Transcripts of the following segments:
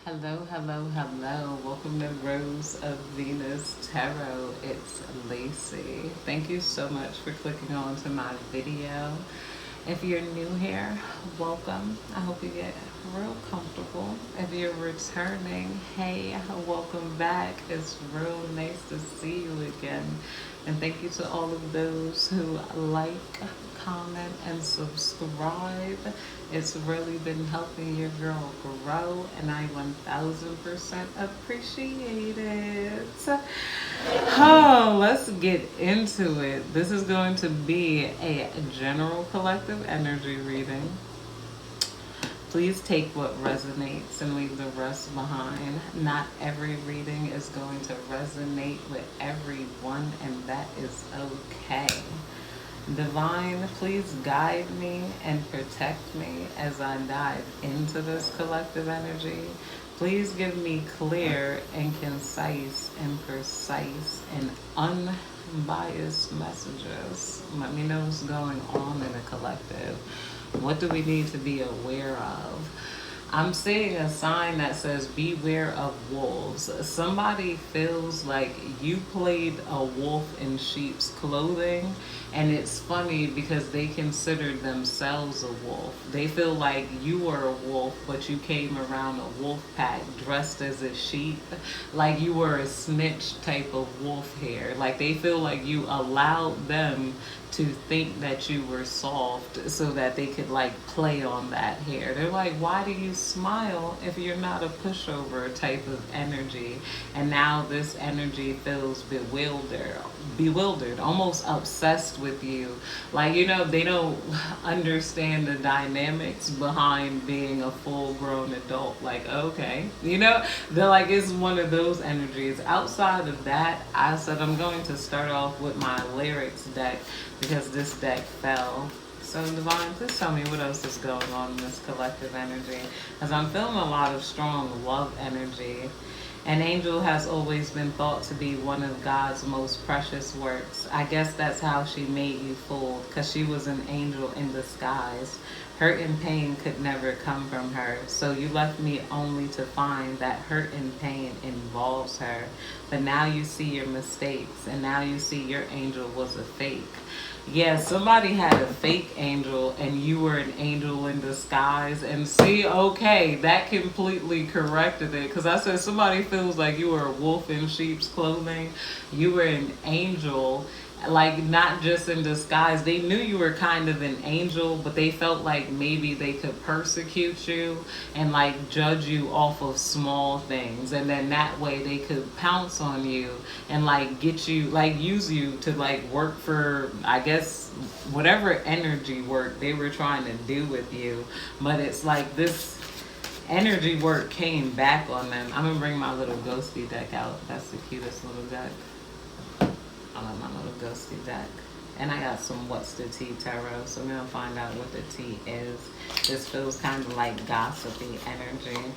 Hello, hello, hello. Welcome to Rose of Venus Tarot. It's Lacey. Thank you so much for clicking on to my video. If you're new here, welcome. I hope you get real comfortable. If you're returning, hey, welcome back. It's real nice to see you again. And thank you to all of those who like, comment, and subscribe. It's really been helping your girl grow, and I 1000% appreciate it. Oh, let's get into it. This is going to be a general collective energy reading. Please take what resonates and leave the rest behind. Not every reading is going to resonate with everyone, and that is okay. Divine, please guide me and protect me as I dive into this collective energy. Please give me clear and concise and precise and unbiased messages. Let me know what's going on in the collective. What do we need to be aware of? I'm seeing a sign that says beware of wolves. Somebody feels like you played a wolf in sheep's clothing, and it's funny because they considered themselves a wolf. They feel like you were a wolf, but you came around a wolf pack dressed as a sheep, like you were a snitch type of wolf hair. Like they feel like you allowed them to think that you were soft so that they could like play on that hair. They're like, why do you smile if you're not a pushover type of energy? And now this energy feels bewildered, almost obsessed with you. Like, they don't understand the dynamics behind being a full grown adult. Like, okay, they're like, it's one of those energies. Outside of that, I said I'm going to start off with my lyrics deck because this deck fell. So Divine, please tell me what else is going on in this collective energy. As I'm feeling a lot of strong love energy. An angel has always been thought to be one of God's most precious works. I guess that's how she made you fooled, because she was an angel in disguise. Hurt and pain could never come from her, so you left me only to find that hurt and pain involves her. But now you see your mistakes, and now you see your angel was a fake. Yeah, somebody had a fake angel and you were an angel in disguise. And see, okay, that completely corrected it. Because I said somebody feels like you were a wolf in sheep's clothing. You were an angel, like not just in disguise. They knew you were kind of an angel, but they felt like maybe they could persecute you and like judge you off of small things, and then that way they could pounce on you and like get you, like use you to like work for, I guess, whatever energy work they were trying to do with you. But it's like this energy work came back on them. I'm gonna bring my little ghosty deck out. That's the cutest little deck. I love my little ghosty deck. And I got some What's the Tea Tarot, so we're going to find out what the tea is. This feels kind of like gossipy energy.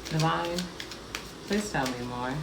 Divine, please tell me more.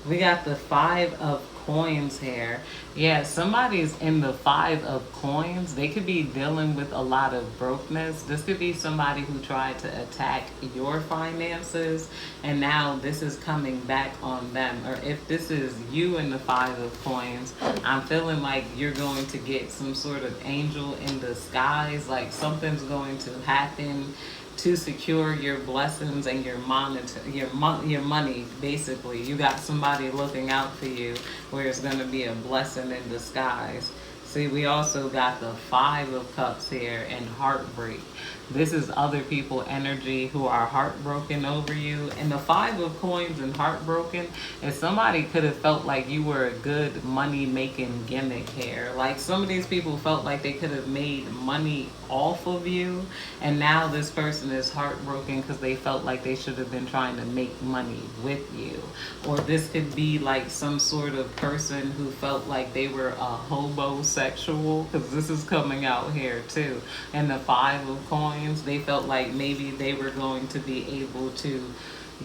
We got the Five of Coins here. Yeah, somebody's in the Five of Coins. They could be dealing with a lot of brokenness. This could be somebody who tried to attack your finances, and now this is coming back on them. Or if this is you in the Five of Coins, I'm feeling like you're going to get some sort of angel in disguise. Like something's going to happen to secure your blessings and your money. Basically, you got somebody looking out for you, where it's going to be a blessing in disguise. See, we also got the Five of Cups here and heartbreak. This is other people energy who are heartbroken over you. And the Five of Coins and heartbroken is somebody could have felt like you were a good money making gimmick here. Like some of these people felt like they could have made money off of you, and now this person is heartbroken because they felt like they should have been trying to make money with you. Or this could be like some sort of person who felt like they were a homosexual, because this is coming out here too. And the Five of Coins, they felt like maybe they were going to be able to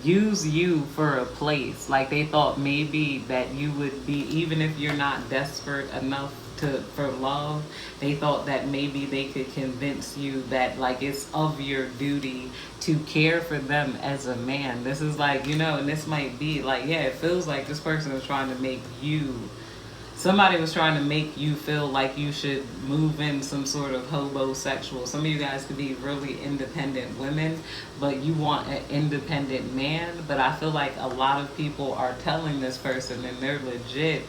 use you for a place. Like they thought maybe that you would be, even if you're not desperate enough for love. They thought that maybe they could convince you that like it's of your duty to care for them as a man. This is like, and this might be like, yeah, it feels like this person is trying to make you, somebody was trying to make you feel like you should move in some sort of hobosexual. Some of you guys could be really independent women, but you want an independent man. But I feel like a lot of people are telling this person, and they're legit,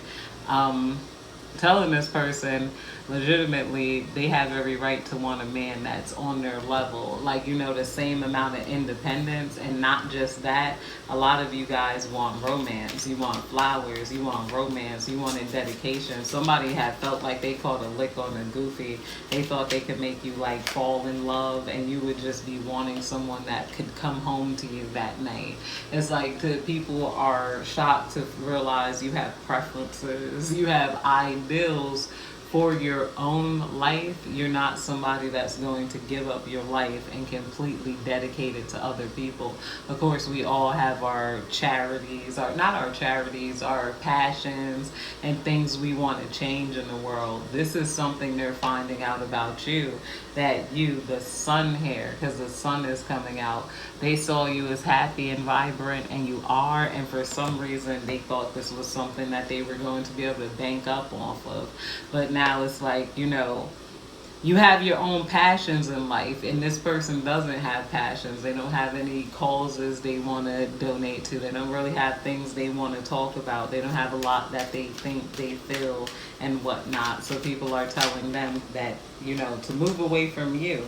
telling this person legitimately they have every right to want a man that's on their level, like, the same amount of independence. And not just that, a lot of you guys want romance, you want flowers, you want romance, you wanted dedication. Somebody had felt like they caught a lick on a goofy. They thought they could make you like fall in love, and you would just be wanting someone that could come home to you that night. It's like the people are shocked to realize you have preferences, you have ideals for your own life. You're not somebody that's going to give up your life and completely dedicate it to other people. Of course, we all have our charities, our passions and things we want to change in the world. This is something they're finding out about you, that you, the sun here, because the sun is coming out, they saw you as happy and vibrant, and you are, and for some reason they thought this was something that they were going to be able to bank up off of. But now it's like, you have your own passions in life, and this person doesn't have passions. They don't have any causes they want to donate to. They don't really have things they want to talk about. They don't have a lot that they think they feel and whatnot. So people are telling them that, to move away from you.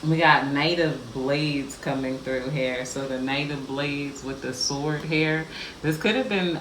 We got Knight of Blades coming through here. So the Knight of Blades with the sword here. This could have been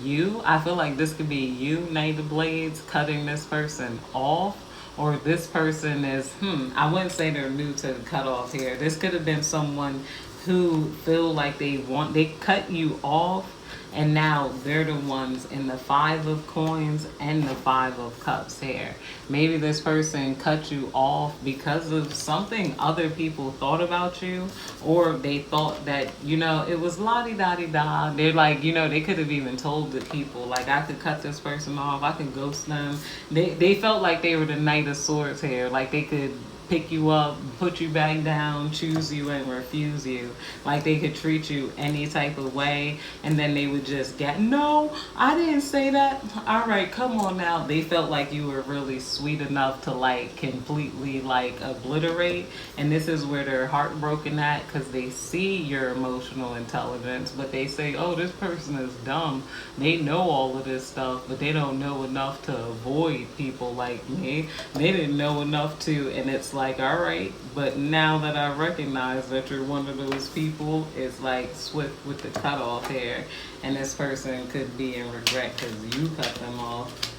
you. I feel like this could be you, Knight of Blades, cutting this person off. Or this person is, I wouldn't say they're new to the cutoff here. This could have been someone who feel like they cut you off, and now they're the ones in the 5 of coins and the 5 of cups here. Maybe this person cut you off because of something other people thought about you, or they thought that, it was la-di-da-di-da. They're like, they could have even told the people, like, I could cut this person off, I could ghost them. They felt like they were the Knight of Swords here, like they could pick you up, put you back down, choose you and refuse you. Like they could treat you any type of way, and then they would just get, no, I didn't say that. All right, come on now. They felt like you were really sweet enough to like completely like obliterate. And this is where they're heartbroken at, because they see your emotional intelligence, but they say, oh, this person is dumb. They know all of this stuff, but they don't know enough to avoid people like me. They didn't know enough to, and it's like, all right, but now that I recognize that you're one of those people, it's like swift with the cutoff here, and this person could be in regret because you cut them off.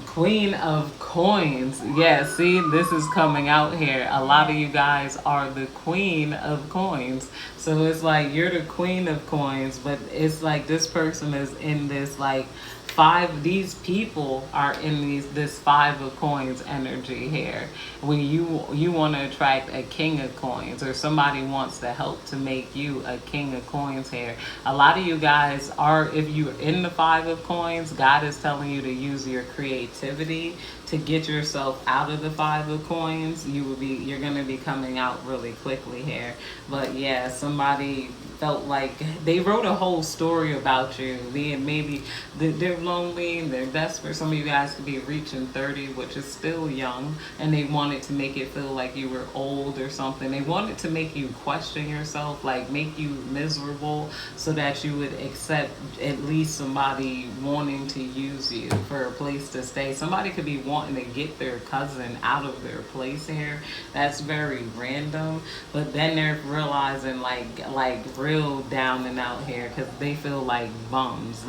Queen of Coins. Yeah, see, this is coming out here. A lot of you guys are the Queen of Coins. So it's like you're the Queen of Coins, but it's like this person is in this like these people are in this 5 of coins energy here. When you want to attract a king of coins, or somebody wants to help to make you a king of coins here. A lot of you guys are, if you're in the 5 of coins, God is telling you to use your creativity to get yourself out of the 5 of coins. You're going to be coming out really quickly here. But yeah, somebody felt like they wrote a whole story about you. Maybe they're lonely and they're desperate. Some of you guys could be reaching 30, which is still young, and they wanted to make it feel like you were old or something. They wanted to make you question yourself, like make you miserable, so that you would accept at least somebody wanting to use you for a place to stay. Somebody could be wanting to get their cousin out of their place here. That's very random. But then they're realizing like real down and out here, because they feel like bums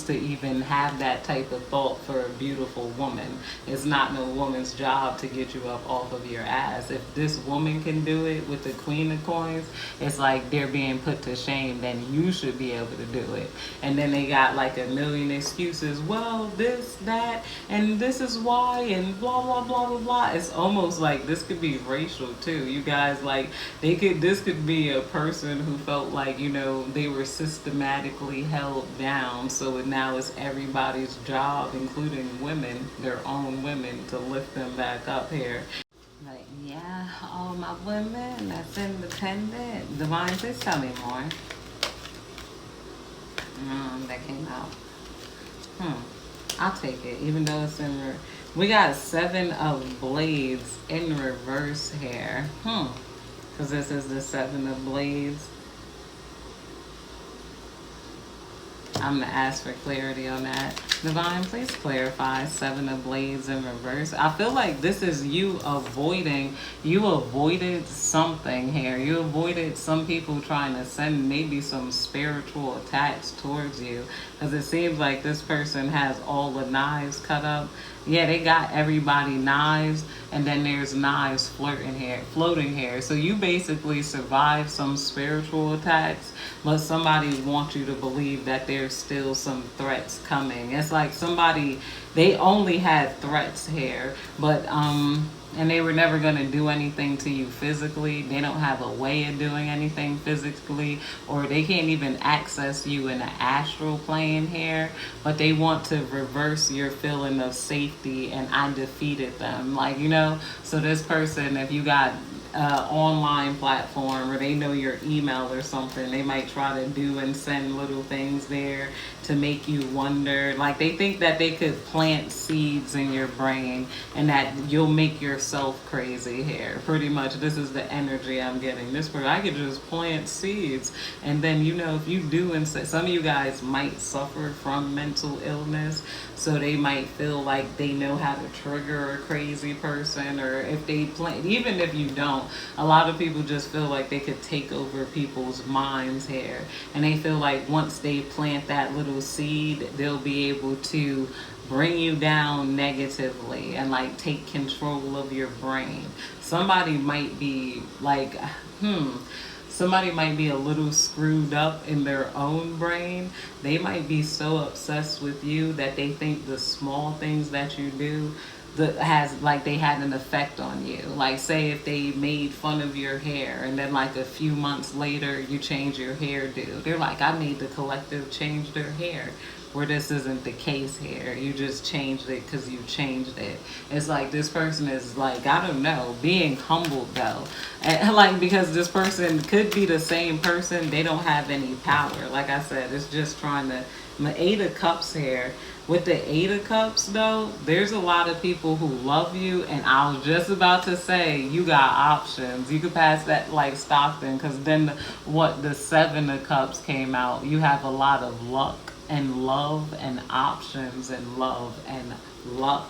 to even have that type of thought for a beautiful woman. It's not no woman's job to get you up off of your ass. If this woman can do it with the Queen of Coins, it's like they're being put to shame, then you should be able to do it. And then they got like a million excuses. Well, this, that, and this is why, and blah blah blah blah blah. It's almost like this could be racial too. You guys, like, this could be a person who felt like, they were systematically held down, so now it's everybody's job, including women, their own women, to lift them back up here. Like, yeah, all my women that's independent. Divine, please tell me more. That came out. I'll take it, even though it's in we got 7 of blades in reverse here. Because this is the 7 of blades. I'm going to ask for clarity on that. Divine, please clarify 7 of blades in reverse. I feel like this is you avoided something here. You avoided some people trying to send maybe some spiritual attacks towards you. Because it seems like this person has all the knives cut up. Yeah, they got everybody knives, and then there's knives floating here. So you basically survived some spiritual attacks, but somebody wants you to believe that there's still some threats coming. It's like they only had threats here, but and they were never going to do anything to you physically. They don't have a way of doing anything physically, or they can't even access you in the astral plane here, but they want to reverse your feeling of safety, and I defeated them. Like, so this person, if you got online platform or they know your email or something, they might try to do and send little things there to make you wonder. Like, they think that they could plant seeds in your brain and that you'll make yourself crazy here. Pretty much, this is the energy I'm getting. This where I could just plant seeds, and then if you do, and some of you guys might suffer from mental illness, so they might feel like they know how to trigger a crazy person, or if they plant, even if you don't, a lot of people just feel like they could take over people's minds here, and they feel like once they plant that little seed, they'll be able to bring you down negatively and like take control of your brain. Somebody might be like, somebody might be a little screwed up in their own brain. They might be so obsessed with you that they think the small things that you do that they had an effect on you. Like, say if they made fun of your hair, and then like a few months later you change your hairdo, they're like, I made the collective change their hair. Where this isn't the case here. You just changed it because you changed it. It's like this person is like, I don't know, being humbled though. And like, because this person could be the same person, they don't have any power. Like I said, it's just trying to, my 8 of Cups here. With the 8 of Cups though, there's a lot of people who love you, and I was just about to say, you got options. You could pass that like Stockton, because then the 7 of Cups came out. You have a lot of luck and love and options and love and luck.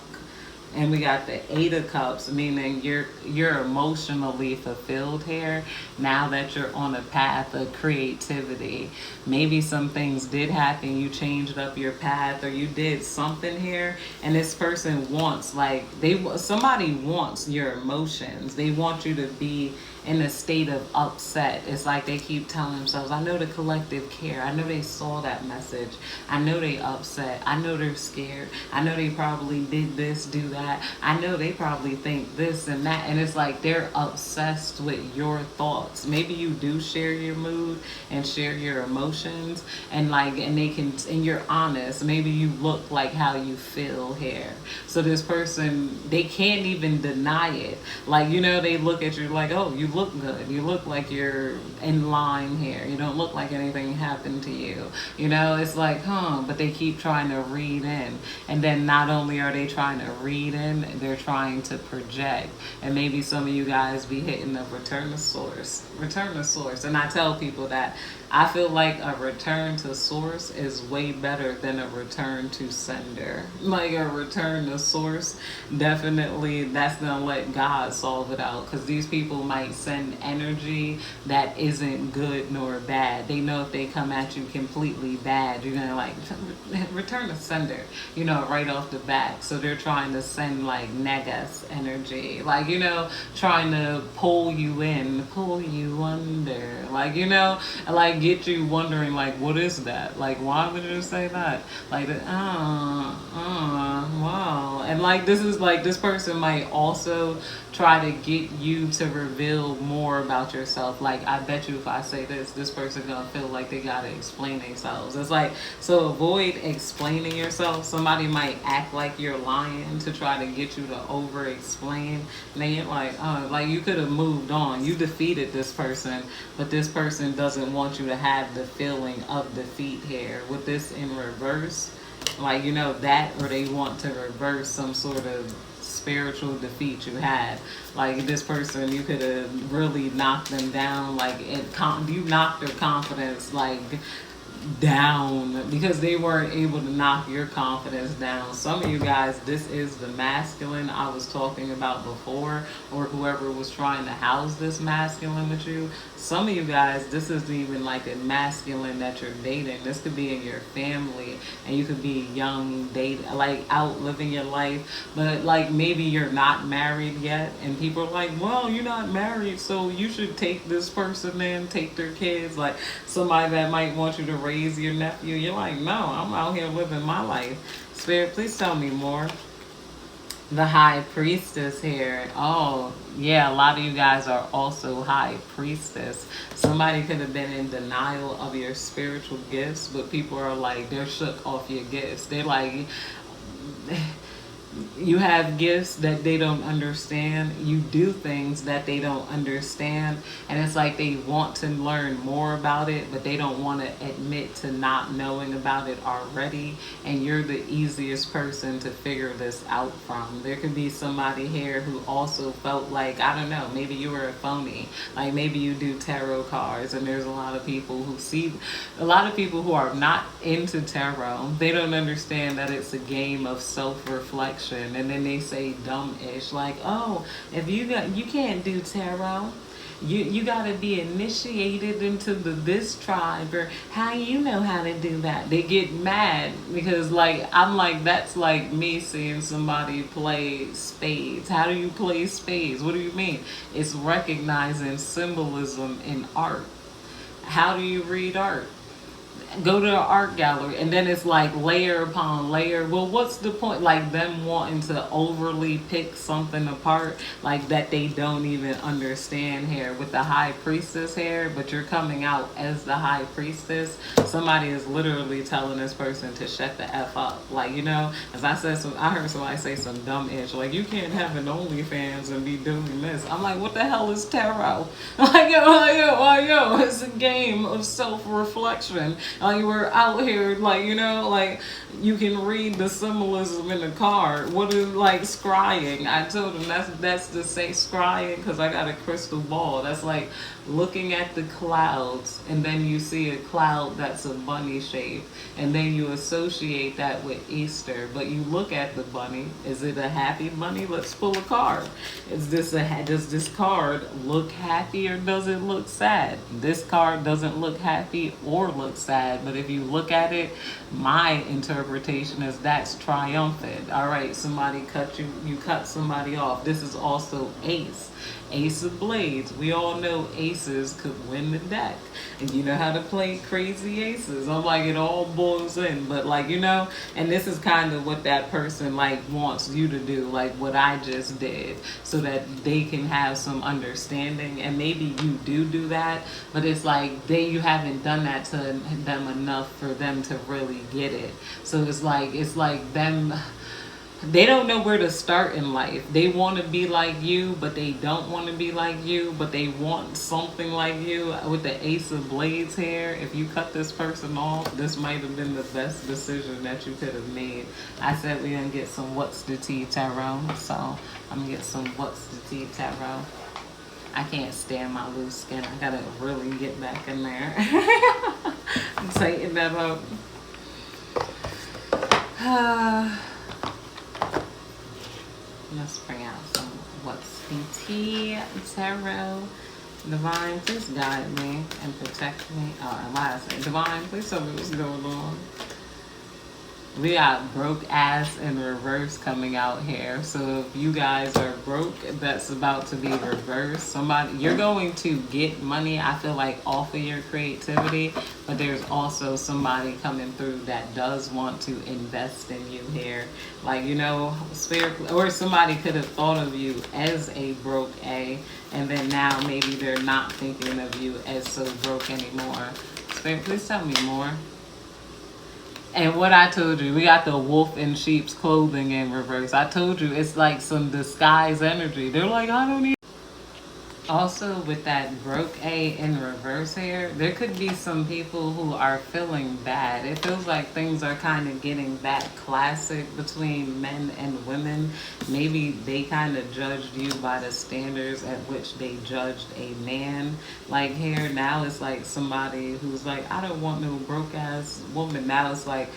And we got the 8 of Cups, meaning you're emotionally fulfilled here now that you're on a path of creativity. Maybe some things did happen, you changed up your path, or you did something here, and this person wants, like, somebody wants your emotions. They want you to be in a state of upset. It's like they keep telling themselves, I know the collective care. I know they saw that message. I know they upset. I know they're scared. I know they probably did this, do that. I know they probably think this and that. And it's like they're obsessed with your thoughts. Maybe you do share your mood and share your emotions, and you're honest. Maybe you look like how you feel here. So this person, they can't even deny it. Like, they look at you like, oh, you look good. You look like you're in line here. You don't look like anything happened to you. It's like, but they keep trying to read in. And then not only are they trying to read in, they're trying to project. And maybe some of you guys be hitting the return to source. Return to source. And I tell people that I feel like a return to source is way better than a return to sender. Like a return to source, definitely that's going to let God solve it out, because these people might send energy that isn't good nor bad. They know if they come at you completely bad, you're going to like return to sender, right off the bat. So they're trying to send like negus energy, like, trying to pull you in, pull you under, like, like get you wondering, like, what is that? Like, why would you say that? Like, wow. And like, this is like, this person might also try to get you to reveal more about yourself. Like, I bet you if I say this person gonna feel like they gotta explain themselves. It's like, so avoid explaining yourself. Somebody might act like you're lying to try to get you to over explain. And they like, oh, like you could have moved on. You defeated this person, but this person doesn't want you to have the feeling of defeat here. With this in reverse, like, you know, that, or they want to reverse some sort of spiritual defeat you had. Like, this person, you could have really knocked them down. Like, you knocked their confidence, like, down, because they weren't able to knock your confidence down. Some of you guys, this is the masculine I was talking about before, or whoever was trying to house this masculine with you. Some of you guys, this isn't even like a masculine that you're dating. This could be in your family, and you could be young, like out living your life, but like maybe you're not married yet, and people are like, well, you're not married, so you should take this person in, take their kids. Like, somebody that might want you to raise your nephew. You're like, no, I'm out here living my life. Spirit, please tell me more. The High Priestess here. Oh, yeah, a lot of you guys are also High Priestess. Somebody could have been in denial of your spiritual gifts, but people are like, they're shook off your gifts. They're like, you have gifts that they don't understand. You do things that they don't understand. And it's like they want to learn more about it, but they don't want to admit to not knowing about it already. And you're the easiest person to figure this out from. There could be somebody here who also felt like, I don't know, maybe you were a phony. Like, maybe you do tarot cards, and there's a lot of people who are not into tarot. They don't understand that it's a game of self-reflection. And then they say dumb-ish, like, oh, if you can't do tarot, you got to be initiated into this tribe, or how you know how to do that. They get mad because, like, I'm like, that's like me seeing somebody play spades. How do you play spades? What do you mean? It's recognizing symbolism in art. How do you read art? Go to an art gallery, and then it's like layer upon layer. Well, what's the point? Like, them wanting to overly pick something apart, like that they don't even understand here. With the High Priestess here, but you're coming out as the High Priestess. Somebody is literally telling this person to shut the F up. Like, you know, as I heard somebody say some dumb-ish, like, you can't have an OnlyFans and be doing this. I'm like, what the hell is tarot? Like, yo, it's a game of self-reflection. Like, we're out here, like, you know, like, you can read the symbolism in the card. What is, like, scrying? I told them that's to say scrying because I got a crystal ball. That's like looking at the clouds, and then you see a cloud that's a bunny shape, and then you associate that with Easter. But you look at the bunny. Is it a happy bunny? Let's pull a card. Does this card look happy, or does it look sad? This card doesn't look happy or look sad, but if you look at it, my interpretation is that's triumphant. All right, somebody you cut somebody off. This is also Ace of Blades. We all know aces could win the deck, and you know how to play crazy aces. I'm like, it all boils in, but like, you know, and this is kind of what that person like wants you to do, like what I just did, so that they can have some understanding. And maybe you do that, but it's like you haven't done that to them enough for them to really get it. So it's like them. They don't know where to start in life. They want to be like you, but they don't want to be like you, but they want something like you. With the Ace of Blades here, if you cut this person off, this might have been the best decision that you could have made. I said we're going to get some What's the Tea Tarot, so I'm going to get some What's the Tea Tarot. I can't stand my loose skin. I got to really get back in there. Tighten that up. Let's bring out some What's the Tea Tarot. Divine, please guide me and protect me. Oh, and last, Divine, please tell me what's going on. We got broke ass in reverse coming out here. So if you guys are broke, that's about to be reversed. Somebody, you're going to get money, I feel like, off of your creativity, but there's also somebody coming through that does want to invest in you here. Like, you know, spirit, or somebody could have thought of you as a broke A, and then now maybe they're not thinking of you as so broke anymore. Spirit, please tell me more. And what I told you, we got the wolf in sheep's clothing in reverse. I told you it's like some disguise energy. They're like, I don't need. Also, with that broke A in reverse here, there could be some people who are feeling bad. It feels like things are kind of getting that classic between men and women. Maybe they kind of judged you by the standards at which they judged a man. Like here, now it's like somebody who's like, I don't want no broke ass woman. Now it's like,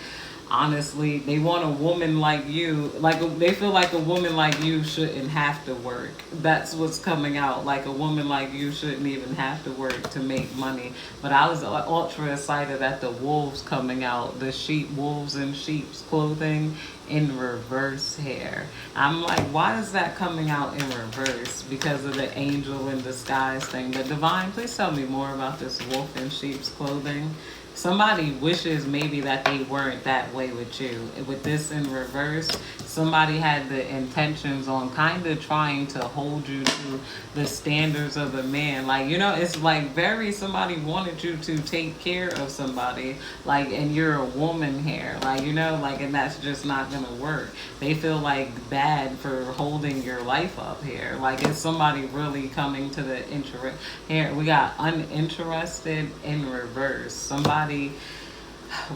honestly, they want a woman like you. Like they feel like a woman like you shouldn't have to work. That's what's coming out. Like a woman like you shouldn't even have to work to make money. But I was ultra excited at the wolves coming out, the sheep, wolves in sheep's clothing in reverse here. I'm like, why is that coming out in reverse? Because of the angel in disguise thing. But Divine, please tell me more about this wolf in sheep's clothing. Somebody wishes maybe that they weren't that way with you. With this in reverse, somebody had the intentions on kind of trying to hold you to the standards of a man. Like, you know, it's like very, somebody wanted you to take care of somebody, like, and you're a woman here. Like, you know, like, and that's just not going to work. They feel like bad for holding your life up here. Like, is somebody really coming to the interest? Here, we got uninterested in reverse. Somebody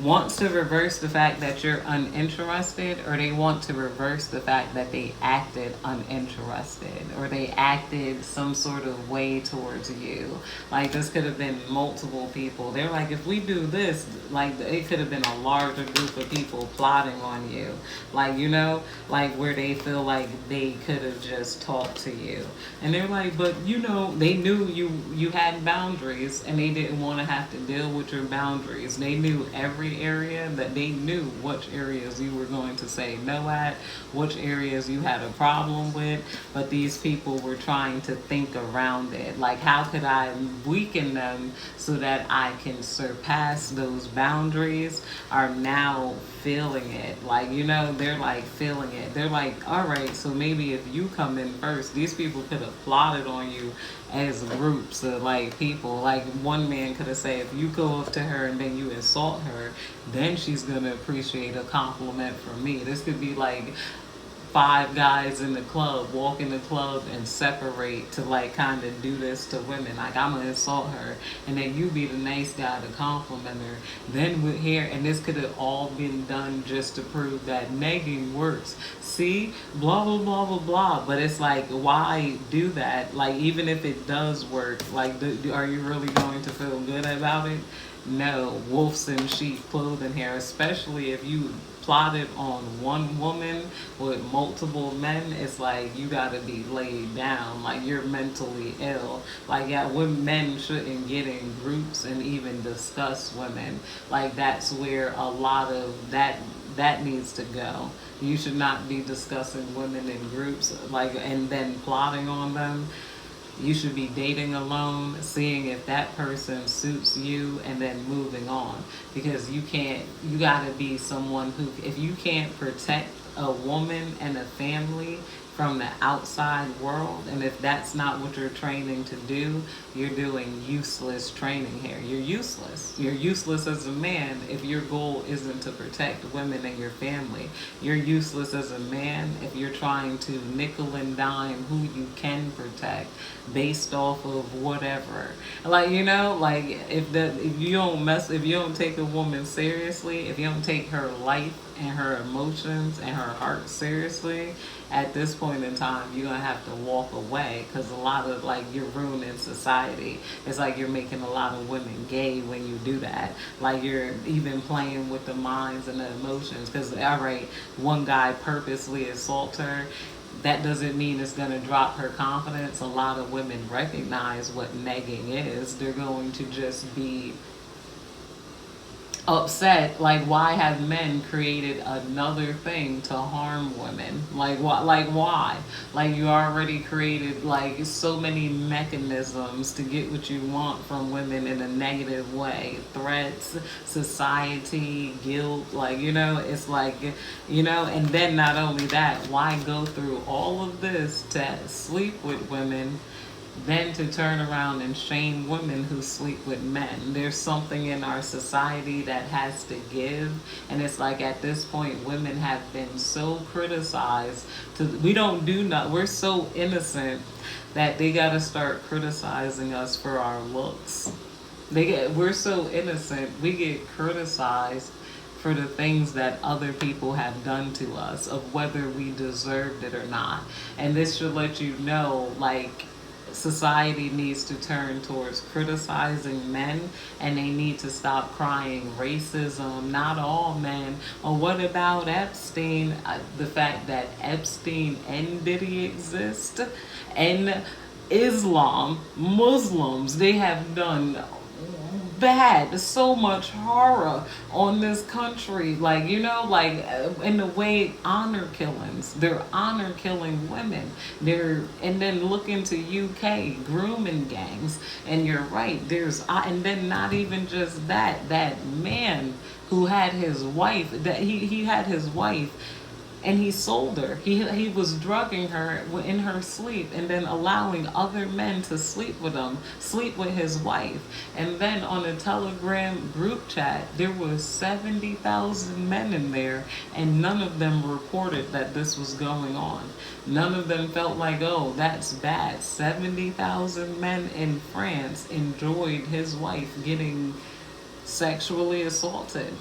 wants to reverse the fact that you're uninterested, or they want to reverse the fact that they acted uninterested, or they acted some sort of way towards you. Like this could have been multiple people. They're like, if we do this, like it could have been a larger group of people plotting on you. Like, you know, like where they feel like they could have just talked to you. And they're like, but you know, they knew you had boundaries, and they didn't want to have to deal with your boundaries. They knew every area, that they knew which areas you were going to say no at, which areas you had a problem with, but these people were trying to think around it. Like, how could I weaken them so that I can surpass those boundaries? Are now feeling it. Like, you know, they're like feeling it. They're like, all right, so maybe if you come in first, these people could have plotted on you as groups of like people. Like one man could have said, if you go up to her and then you insult her, then she's gonna appreciate a compliment from me. This could be like 5 guys in the club walk in the club and separate to like kind of do this to women. Like, I'm gonna insult her, and then you be the nice guy to compliment her. Then we're here, and this could have all been done just to prove that negging works. See, blah blah blah blah blah. But it's like, why do that? Like, even if it does work, like, are you really going to feel good about it? No. Wolves in sheep clothing here, especially if you plotted on one woman with multiple men. It's like you gotta be laid down, like you're mentally ill. Like, yeah, men shouldn't get in groups and even discuss women. Like, that's where a lot of that needs to go. You should not be discussing women in groups, like, and then plotting on them. You should be dating alone, seeing if that person suits you, and then moving on. Because you gotta be someone who, if you can't protect a woman and a family from the outside world, and if that's not what you're training to do, you're doing useless training here. You're useless. You're useless as a man if your goal isn't to protect women and your family. You're useless as a man if you're trying to nickel and dime who you can protect based off of whatever. Like, you know, like if you don't take a woman seriously, if you don't take her life and her emotions and her heart seriously, at this point in time, you're gonna have to walk away, because a lot of, like, you're ruining society. It's like you're making a lot of women gay when you do that. Like, you're even playing with the minds and the emotions, because, all right, one guy purposely assaults her, that doesn't mean it's going to drop her confidence. A lot of women recognize what negging is. They're going to just be upset, like, why have men created another thing to harm women? Like, what? Like, why? Like, you already created like so many mechanisms to get what you want from women in a negative way. Threats, society, guilt, like, it's like, and then not only that, why go through all of this to sleep with women, than to turn around and shame women who sleep with men? There's something in our society that has to give, and it's like at this point, women have been so criticized. We don't do not. We're so innocent that they got to start criticizing us for our looks. We're so innocent. We get criticized for the things that other people have done to us, of whether we deserved it or not. And this should let you know, like, society needs to turn towards criticizing men, and they need to stop crying racism, not all men. Or what about Epstein? The fact that Epstein and Diddy exist, and Islam, Muslims, they have done bad, so much horror on this country, like, like, in the way, honor killings, they're honor killing women, and then look into UK grooming gangs, and you're right, and then not even just that man who had his wife, that he had his wife, and he sold her. He was drugging her in her sleep, and then allowing other men to sleep with him, sleep with his wife. And then on a Telegram group chat, there was 70,000 men in there, and none of them reported that this was going on. None of them felt like, oh, that's bad. 70,000 men in France enjoyed his wife getting sexually assaulted.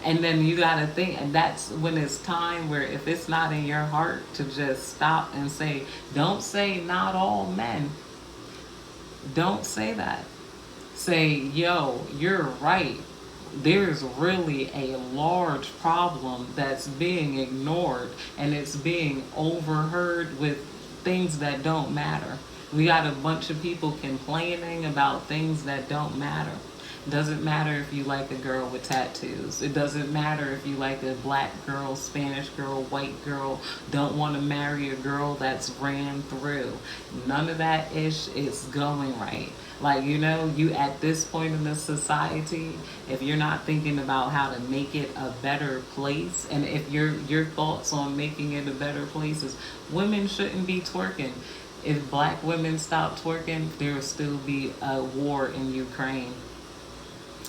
And then you got to think, and that's when it's time where, if it's not in your heart to just stop and say, don't say not all men. Don't say that. Say, yo, you're right. There's really a large problem that's being ignored, and it's being overheard with things that don't matter. We got a bunch of people complaining about things that don't matter. Doesn't matter if you like a girl with tattoos. It doesn't matter if you like a black girl, Spanish girl, white girl, don't want to marry a girl that's ran through. None of that ish is going right. Like, you at this point in the society, if you're not thinking about how to make it a better place, and if your thoughts on making it a better place is women shouldn't be twerking. If black women stop twerking, there will still be a war in Ukraine.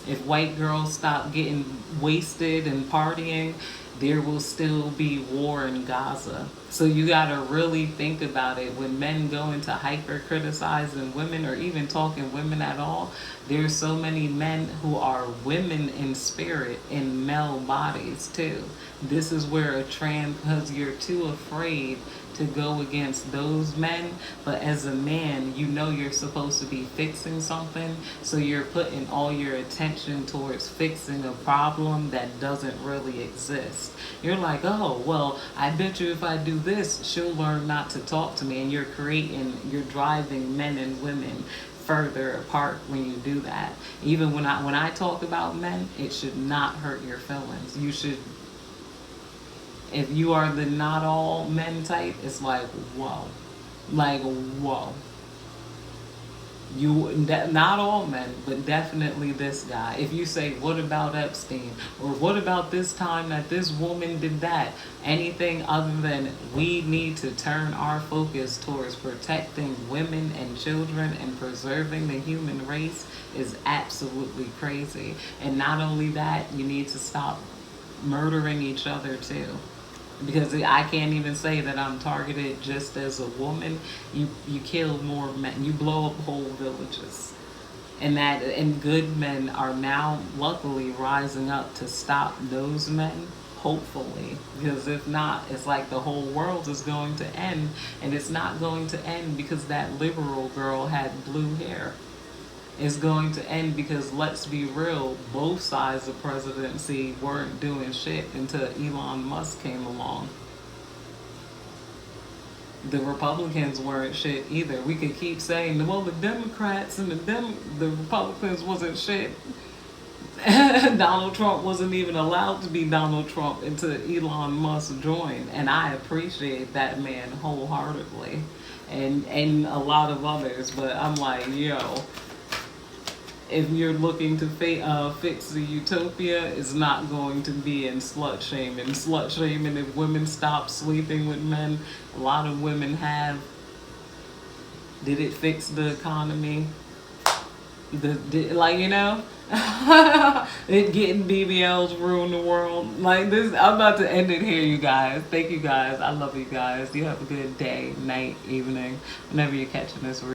If white girls stop getting wasted and partying, there will still be war in Gaza. So you got to really think about it. When men go into hyper criticizing women, or even talking women at all, there's so many men who are women in spirit in male bodies too. This is where because you're too afraid to go against those men, but as a man, you're supposed to be fixing something, so you're putting all your attention towards fixing a problem that doesn't really exist. You're like, oh, well, I bet you if I do this, she'll learn not to talk to me, and you're driving men and women further apart when you do that. Even when I talk about men, it should not hurt your feelings. You should, if you are the not all men type, it's like, whoa. Like, whoa. Not all men, but definitely this guy. If you say, what about Epstein? Or what about this time that this woman did that? Anything other than, we need to turn our focus towards protecting women and children and preserving the human race is absolutely crazy. And not only that, you need to stop murdering each other too. Because I can't even say that I'm targeted just as a woman. You kill more men. You blow up whole villages. And good men are now luckily rising up to stop those men, hopefully. Because if not, it's like the whole world is going to end. And it's not going to end because that liberal girl had blue hair. Is going to end because, let's be real, both sides of presidency weren't doing shit until Elon Musk came along. The Republicans weren't shit either. We could keep saying, well, the Democrats and the Republicans wasn't shit. Donald Trump wasn't even allowed to be Donald Trump until Elon Musk joined, and I appreciate that man wholeheartedly, and a lot of others. But I'm like, yo, if you're looking to fix the utopia, it's not going to be in slut shaming. Slut shaming, if women stop sleeping with men, a lot of women have. Did it fix the economy? Like, you know, it getting BBLs ruin the world. Like this, I'm about to end it here, you guys. Thank you guys. I love you guys. You have a good day, night, evening, whenever you're catching this.